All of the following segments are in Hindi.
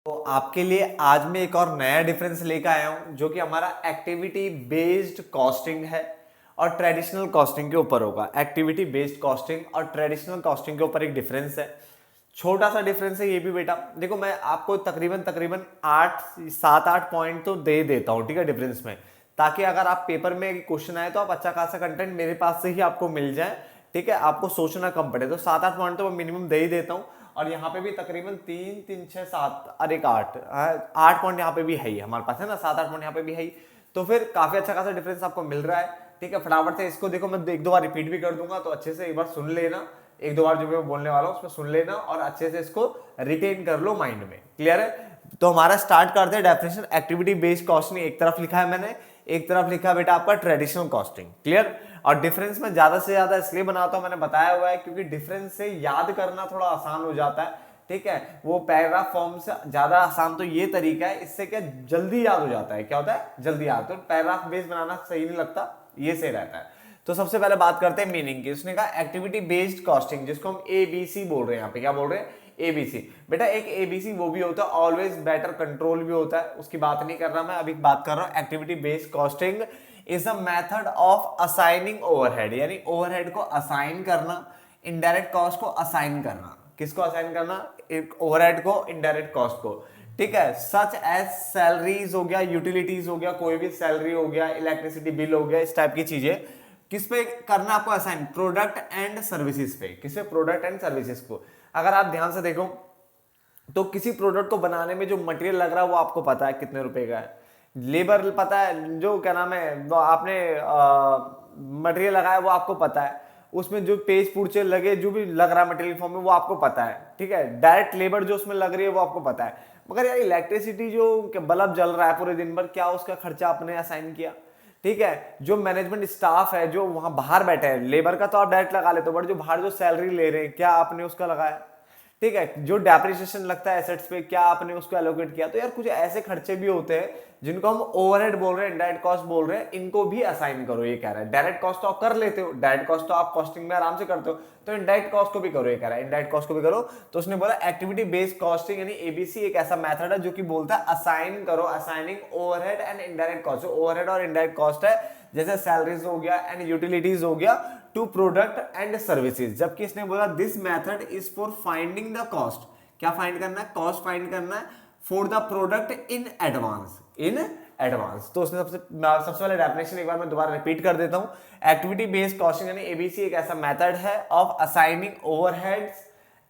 तो आपके लिए आज मैं एक और नया डिफरेंस लेकर आया हूं जो कि हमारा एक्टिविटी बेस्ड कॉस्टिंग है और ट्रेडिशनल कॉस्टिंग के ऊपर होगा। एक्टिविटी बेस्ड कॉस्टिंग और ट्रेडिशनल कॉस्टिंग के ऊपर एक डिफरेंस है, छोटा सा डिफरेंस है ये भी बेटा। देखो मैं आपको तकरीबन तकरीबन 7-8 पॉइंट तो दे देता हूँ, ठीक है, डिफरेंस में, ताकि अगर आप पेपर में क्वेश्चन आए तो आप अच्छा खासा कंटेंट मेरे पास से ही आपको मिल जाए, ठीक है, आपको सोचना कम पड़े। तो 7-8 पॉइंट तो मैं मिनिमम दे ही देता हूँ। और यहाँ पे भी तकरीबन 3-3-6-7 और एक 8 पॉइंट यहाँ पे भी है ही हमारे पास, है ना, 7-8 पॉइंट यहाँ पे भी है ही। तो फिर काफी अच्छा खासा डिफरेंस आपको मिल रहा है, ठीक है। फटाफट से इसको देखो, मैं एक दो बार रिपीट भी कर दूंगा तो अच्छे से एक बार सुन लेना, एक दो बार जो मैं बोलने वाला हूँ उसमें सुन लेना और अच्छे से इसको रिटेन कर लो माइंड में। क्लियर है? तो हमारा स्टार्ट करते हैं डेफिनेशन। एक्टिविटी बेस्ड कॉस्टिंग एक तरफ लिखा है मैंने, एक तरफ लिखा है बेटा आपका ट्रेडिशनल कॉस्टिंग। क्लियर? और डिफरेंस में ज्यादा से ज्यादा इसलिए बनाता हूं, मैंने बताया हुआ है, क्योंकि डिफरेंस से याद करना थोड़ा आसान हो जाता है, ठीक है। वो पैराग्राफ फॉर्म से ज्यादा आसान तो ये तरीका है, इससे क्या जल्दी याद हो जाता है। क्या होता है? जल्दी याद। तो पैराग्राफ बेस बनाना सही नहीं लगता, ये सही रहता है। तो सबसे पहले बात करते हैं मीनिंग की। उसने कहा एक्टिविटी बेस्ड कॉस्टिंग, जिसको हम एबीसी बोल रहे हैं। यहाँ पे क्या बोल रहे हैं? एबीसी। बेटा एक एबीसी वो भी होता है, ऑलवेज बेटर कंट्रोल भी होता है, उसकी बात नहीं कर रहा मैं, अभी बात कर रहा हूं activity based costing is a method of assigning overhead, यानी ओवरहेड को असाइन करना, इनडायरेक्ट कॉस्ट को असाइन करना। किसको असाइन करना? ओवरहेड को, इनडायरेक्ट कॉस्ट को, ठीक है। सच एज सैलरीज हो गया, यूटिलिटीज हो गया, कोई भी सैलरी हो गया, इलेक्ट्रिसिटी बिल हो गया, इस टाइप की चीजें किस पे करना आपको असाइन? प्रोडक्ट एंड सर्विसेज पे। किस पे? प्रोडक्ट एंड सर्विसेज को। अगर आप ध्यान से देखो तो किसी प्रोडक्ट को बनाने में जो मटेरियल लग रहा है वो आपको पता है कितने रुपए का है, लेबर पता है, जो क्या नाम है वो आपने मटेरियल लगाया वो आपको पता है, उसमें जो पेज पूर्चे लगे, जो भी लग रहा है मटेरियल फॉर्म में वो आपको पता है, ठीक है। डायरेक्ट लेबर जो उसमें लग रही है वो आपको पता है। मगर यार इलेक्ट्रिसिटी जो बल्ब जल रहा है पूरे दिन भर, क्या उसका खर्चा आपने असाइन किया? ठीक है। जो मैनेजमेंट स्टाफ है जो वहां बाहर बैठे हैं, लेबर का तो आप डायरेक्ट लगा लेते हो, बट जो बाहर जो सैलरी ले रहे हैं क्या आपने उसका लगाया? ठीक है। जो डेप्रिसिएशन लगता है एसेट्स पे, क्या आपने उसको एलोकेट किया? तो यार कुछ ऐसे खर्चे भी होते हैं जिनको हम ओवरहेड बोल रहे हैं, इनडायरेक्ट कॉस्ट बोल रहे हैं, इनको भी असाइन करो, ये कह रहा है। डायरेक्ट कॉस्ट तो आप कर लेते हो, डायरेक्ट कॉस्ट तो आप कॉस्टिंग में आराम से करते हो, तो इनडायरेक्ट कॉस्ट को भी करो, ये कह रहा है, इनडायरेक्ट कॉस्ट को भी करो। तो उसने बोला एक्टिविटी बेस्ड कॉस्टिंग यानी एबीसी एक ऐसा मेथड है जो कि बोलता है असाइन करो, assigning overhead and indirect cost. Overhead और इनडायरेक्ट कॉस्ट है जैसे सैलरीज हो गया एंड यूटिलिटीज हो गया टू प्रोडक्ट एंड सर्विसेज। जबकि इसने बोला this method is for finding the cost. क्या फाइंड करना है? कॉस्ट फाइंड करना है for the product in advance, in advance. तो उसने सबसे पहले डेफिनेशन एक बार मैं दोबारा रिपीट कर देता हूं। एक्टिविटी बेस्ड कॉस्टिंग यानी एबीसी एक ऐसा मेथड है of assigning overheads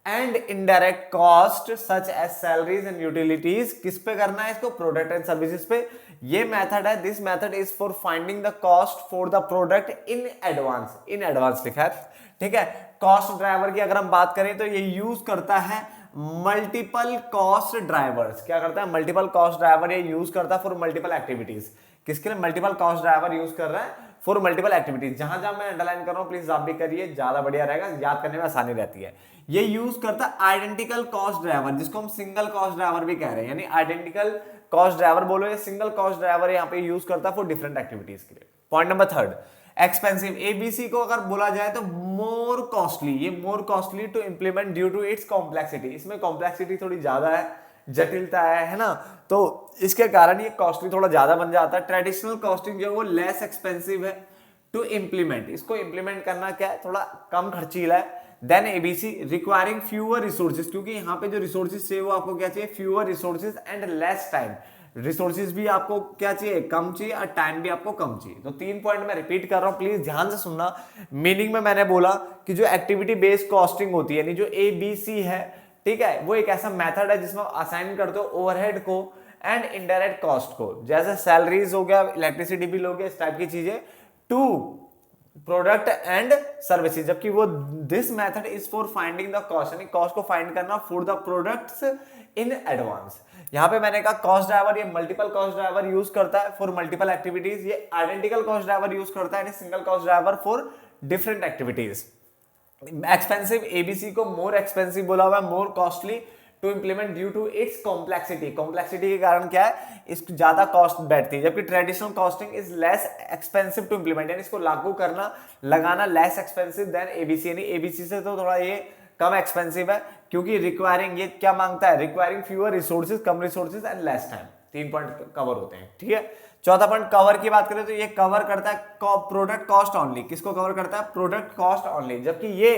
and indirect cost such as salaries and utilities. किस पे करना है इसको? प्रोडक्ट एंड सर्विसेज पे। ये मेथड है, this method is for finding the cost for the product in advance. In advance लिखा है, ठीक है। कॉस्ट ड्राइवर की अगर हम बात करें तो ये यूज करता है मल्टीपल कॉस्ट ड्राइवर्स। क्या करता है? मल्टीपल कॉस्ट ड्राइवर ये यूज करता है फॉर मल्टीपल एक्टिविटीज। किसके लिए मल्टीपल कॉस्ट ड्राइवर यूज कर रहा है? For multiple activities. जहां जहां मैं अंडरलाइन कर रहा हूं प्लीज आप भी करिए, ज्यादा बढ़िया रहेगा, याद करने में आसानी रहती है। ये यूज करता है आइडेंटिकल कॉस्ट ड्राइवर, जिसको हम सिंगल कॉस्ट ड्राइवर भी कह रहे हैं, यानी आइडेंटिकल कॉस्ट ड्राइवर बोलो या सिंगल कॉस्ट ड्राइवर यहाँ पे यूज करता है फॉर डिफरेंट एक्टिविटीज के लिए। Point number third, expensive. ABC को अगर बोला जाए तो मोर कॉस्टली, ये more costly to implement due to its complexity. इसमें कॉम्प्लेक्सिटी थोड़ी ज्यादा है, जटिलता है ना, तो इसके कारण ये कॉस्टली थोड़ा ज्यादा बन जाता है। ट्रेडिशनल कॉस्टिंग जो है वो लेस एक्सपेंसिव है टू इंप्लीमेंट, इसको इंप्लीमेंट करना क्या है, थोड़ा कम खर्चीला है। Than ABC requiring fewer resources, क्योंकि यहाँ पे जो रिसोर्सेज चाहिए वो आपको क्या चाहिए? Fewer resources and less time. Resources भी आपको क्या चाहिए? कम चाहिए, और टाइम भी आपको कम चाहिए। तो 3 पॉइंट मैं रिपीट कर रहा हूं, प्लीज ध्यान से सुनना। मीनिंग में मैंने बोला कि जो एक्टिविटी बेस्ड कॉस्टिंग होती है, यानी जो एबीसी है, ठीक है, वो एक ऐसा मेथड है जिसमें असाइन करते हो ओवरहेड को एंड इनडायरेक्ट कॉस्ट को, जैसे सैलरीज हो गया, इलेक्ट्रिसिटी बिल हो गया, इस टाइप की चीजें, टू प्रोडक्ट एंड सर्विसेज। जबकि वो this method is for finding the cost, यानी कॉस्ट को फाइंड करना for the products in advance. यहां पे मैंने कहा कॉस्ट ड्राइवर ये मल्टीपल कॉस्ट ड्राइवर यूज करता है फॉर मल्टीपल एक्टिविटीज, ये आइडेंटिकल कॉस्ट ड्राइवर यूज करता है, यानी single cost driver for different activities. Expensive, ABC को मोर एक्सपेंसिव बोला हुआ है, more costly to implement due to its complexity. Complexity के कारण क्या है? इसको ज्यादा कॉस्ट बैठती है। जबकि traditional costing is less expensive to implement, यानी इसको लागू करना, लगाना लेस एक्सपेंसिव देन एबीसी, यानी एबीसी से तो थोड़ा ये कम एक्सपेंसिव है, क्योंकि रिक्वायरिंग, ये क्या मांगता है, requiring fewer resources, come resources and less time. 3 point cover होते हैं, ठीक है। चौथा पॉइंट कवर की बात करें तो ये कवर करता है प्रोडक्ट कॉस्ट ऑनली। किसको कवर करता है, प्रोडक्ट कॉस्ट ऑनली, जबकि ये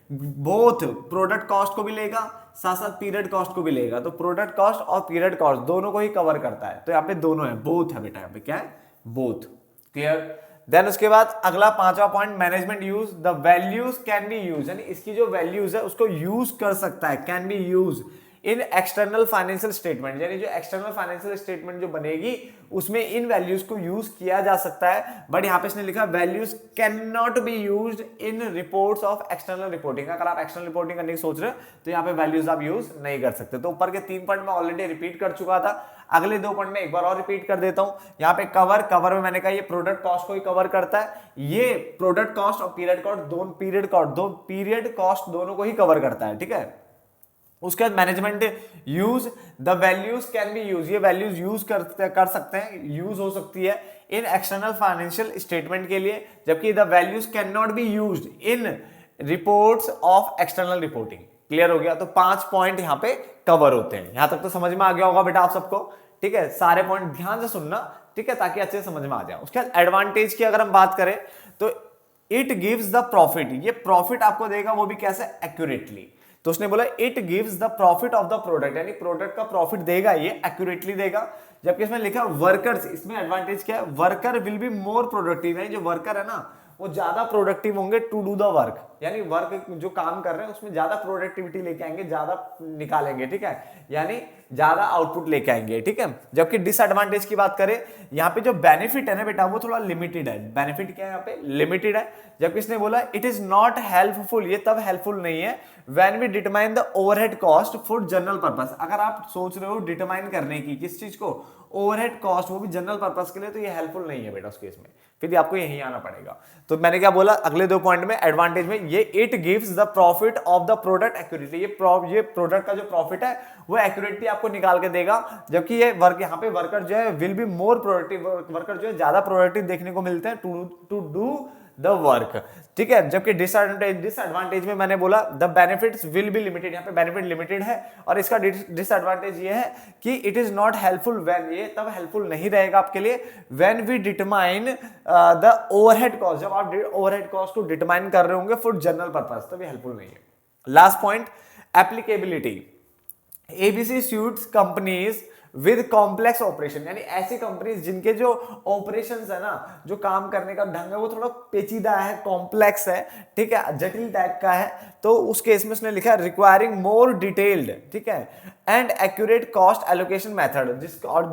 बोथ प्रोडक्ट कॉस्ट को भी लेगा, साथ साथ पीरियड कॉस्ट को भी लेगा। तो प्रोडक्ट कॉस्ट और पीरियड कॉस्ट दोनों को ही कवर करता है। तो यहाँ पे दोनों है, बोथ है बेटा, यहाँ पे क्या है, बोथ। क्लियर। देन उसके बाद अगला 5वां point, management use the values can be use, यानी इसकी जो वैल्यूज है उसको यूज कर सकता है, can be use in external financial statement, यानी जो एक्सटर्नल फाइनेंशियल स्टेटमेंट जो बनेगी उसमें इन वैल्यूज को यूज किया जा सकता है। बट यहाँ पे इसने लिखा values can not be used in reports of external reporting. अगर आप एक्सटर्नल रिपोर्टिंग करने की सोच रहे हो तो यहाँ पे वैल्यूज आप यूज नहीं कर सकते। तो ऊपर के 3 पॉइंट में ऑलरेडी रिपीट कर चुका था, अगले 2 पॉइंट में एक बार और रिपीट कर देता हूं। यहाँ पे कवर में मैंने कहा ये प्रोडक्ट कॉस्ट को ही कवर करता है, ये प्रोडक्ट कॉस्ट और पीरियड कॉस्ट दोनों को ही कवर करता है, ठीक है। उसके बाद management use the values can be use, ये वैल्यूज यूज कर सकते हैं, यूज हो सकती है इन एक्सटर्नल फाइनेंशियल स्टेटमेंट के लिए, जबकि the values can not be used in reports of external reporting. Clear हो गया। तो 5 पॉइंट यहाँ पे कवर होते हैं। यहां तक तो समझ में आ गया होगा बेटा आप सबको, ठीक है। सारे पॉइंट ध्यान से सुनना, ठीक है, ताकि अच्छे से समझ में आ जाए। उसके बाद एडवांटेज की अगर हम बात करें तो इट गिव्स द प्रॉफिट, ये प्रॉफिट आपको देगा, वो भी कैसे, एक्यूरेटली। तो उसने बोला it gives the profit of the product, यानी प्रोडक्ट का प्रॉफिट देगा, ये एक्यूरेटली देगा। जबकि इसमें लिखा वर्कर्स, इसमें एडवांटेज क्या है, worker will be more productive, यानी जो वर्कर है ना वो ज्यादा प्रोडक्टिव होंगे टू डू द वर्क, यानी वर्क जो काम कर रहे हैं उसमें ज्यादा प्रोडक्टिविटी लेके आएंगे, ज्यादा निकालेंगे, ठीक है, यानी ज्यादा आउटपुट लेके आएंगे, ठीक है। जबकि डिसएडवांटेज की बात करें, यहाँ पे जो बेनिफिट है ना बेटा वो थोड़ा लिमिटेड है। बेनिफिट क्या है यहाँ पे, लिमिटेड है। जबकि इसने बोला इट इज नॉट हेल्पफुल, ये तब हेल्पफुल नहीं है when we determine the overhead cost for general purpose. अगर आप सोच रहे हो डिटरमाइन करने की किस चीज को, ओवरहेड कॉस्ट, वो भी जनरल पर्पस के लिए, तो ये हेल्पफुल नहीं है बेटा उस केस में, फिर आपको यहीं आना पड़ेगा। तो मैंने क्या बोला अगले 2 पॉइंट में, एडवांटेज में ये it gives the profit of the product accurately, ये प्रोडक्ट का जो प्रॉफिट है वो एक्यूरेटली आपको निकाल के देगा। जबकि ये वर्क, यहाँ पे वर्कर जो है will be more productive, worker जो है ज्यादा प्रोडक्टिव देखने को मिलते हैं टू डू द वर्क, ठीक है। जबकि डिसएडवांटेज में मैंने बोला the benefits will be limited, यहाँ पे बेनिफिट लिमिटेड है। और इसका डिसएडवांटेज ये है कि it is not helpful when, ये तब हेल्पफुल नहीं रहेगा आपके लिए when we determine the overhead cost, जब आप ओवरहेड कॉस्ट को डिटरमाइन कर रहे होंगे फॉर जनरल पर्पस, तब ये हेल्पफुल नहीं है। Last point, applicability. ABC suits companies with complex operation, यानी ऐसी कंपनीज जिनके जो ऑपरेशंस है ना, जो काम करने का ढंग है वो थोड़ा पेचीदा है, कॉम्प्लेक्स है, ठीक है, जटिल टाइप का है। तो उस केस में उसने लिखा रिक्वायरिंग मोर डिटेल्ड, ठीक है, and accurate cost allocation method,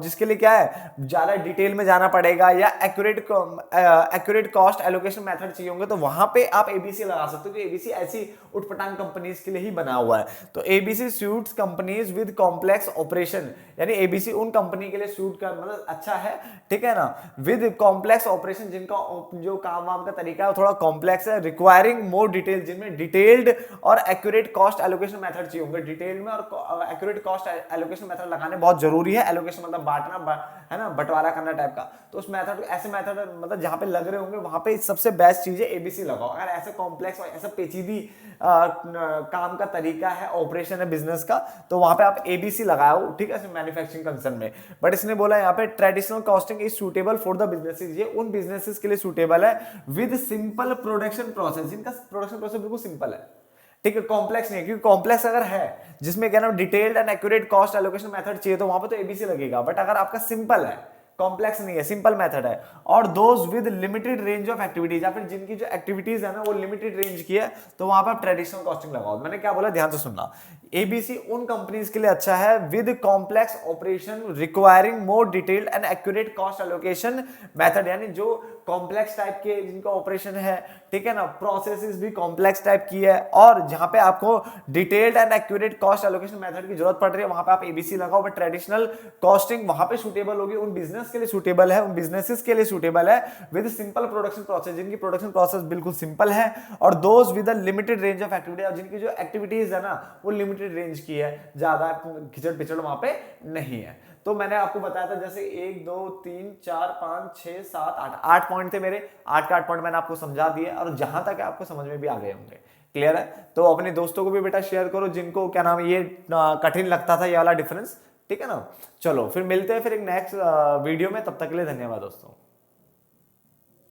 जिसके लिए क्या है, ज्यादा डिटेल में जाना पड़ेगा या एक्यूरेट कॉस्ट एलोकेशन मेथड चाहिए होंगे, तो वहां पे आप एबीसी लगा सकते हो। एबीसी ऐसी उठपटांग कंपनीज के लिए ही बना हुआ है। तो ABC suits companies with complex operation, यानी एबीसी उन कंपनी के लिए सूट कर, मतलब अच्छा है, ठीक है ना, विद कॉम्प्लेक्स ऑपरेशन, जिनका जो काम वाम का तरीका है थोड़ा कॉम्प्लेक्स है, रिक्वायरिंग मोर डिटेल, जिनमें डिटेल्ड और एक्यूरेट कॉस्ट एलोकेशन मेथड चाहिए होंगे। डिटेल में और एक्यूरेट कॉस्ट एलोकेशन मेथड लगाने बहुत जरूरी है। एलोकेशन मतलब बांटना है ना, बंटवारा करना टाइप का। तो उस मेथड, ऐसे मेथड मतलब जहां पे लग रहे होंगे वहां पे सबसे बेस्ट चीज है एबीसी लगाओ। अगर ऐसे कॉम्प्लेक्स और ऐसा पेचीदी काम का तरीका है, ऑपरेशन है बिजनेस का, तो वहां पे आप एबीसी लगाओ, ठीक है, मैन्युफैक्चरिंग कंसर्न में। बट इसने बोला यहाँ पे traditional costing is suitable for the businesses, ये उन बिजनेसेस के लिए सूटेबल है विद सिंपल प्रोडक्शन प्रोसेस, जिनका प्रोडक्शन प्रोसेस बिल्कुल सिंपल है, ठीक है, कॉम्प्लेक्स नहीं है। क्योंकि कॉम्प्लेक्स अगर है जिसमें क्या नाम detailed and accurate cost allocation method चाहिए, तो वहां पे तो एबीसी लगेगा। बट अगर आपका सिंपल है, कॉम्प्लेक्स नहीं है, सिंपल मेथड है, और those with limited range of activities, या फिर जिनकी जो एक्टिविटीज है ना वो लिमिटेड रेंज की है, तो वहां पर आप ट्रेडिशनल कॉस्टिंग लगाओ। मैंने क्या बोला, ध्यान से सुनना। एबीसी उन कंपनीज के लिए अच्छा है with complex operation requiring more detailed and accurate cost allocation method, यानी जो कॉम्प्लेक्स टाइप के जिनका ऑपरेशन है, ठीक है ना, प्रोसेसेस भी कॉम्प्लेक्स टाइप की है, और जहां पे आपको detailed and accurate cost allocation method की जरूरत पड़ रही है, वहां पे आप एबीसी लगाओ। बट ट्रेडिशनल कॉस्टिंग वहां पे सूटेबल होगी, उन बिजनेस के लिए सूटेबल है, उन बिजनेसेस के लिए सूटेबल है विद सिंपल प्रोडक्शन प्रोसेस, जिनकी प्रोडक्शन प्रोसेस बिल्कुल सिंपल है, और those with a limited range of activity, और जिनकी जो एक्टिविटीज है ना वो लिमिटेड रेंज की है, ज्यादा खिचड़ पिचड़ वहां पे नहीं है। तो मैंने आपको बताया था जैसे 1 2 3 4 5 6 7 8 पॉइंट थे मेरे, 8 के 8 पॉइंट मैंने आपको समझा दिए, और जहां तक आपको समझ में भी आ गए होंगे। क्लियर है? तो अपने दोस्तों को भी बेटा शेयर करो जिनको क्या नाम ये कठिन लगता था ये वाला डिफरेंस, ठीक है ना। चलो फिर मिलते हैं फिर एक नेक्स्ट वीडियो में, तब तक के लिए धन्यवाद दोस्तों।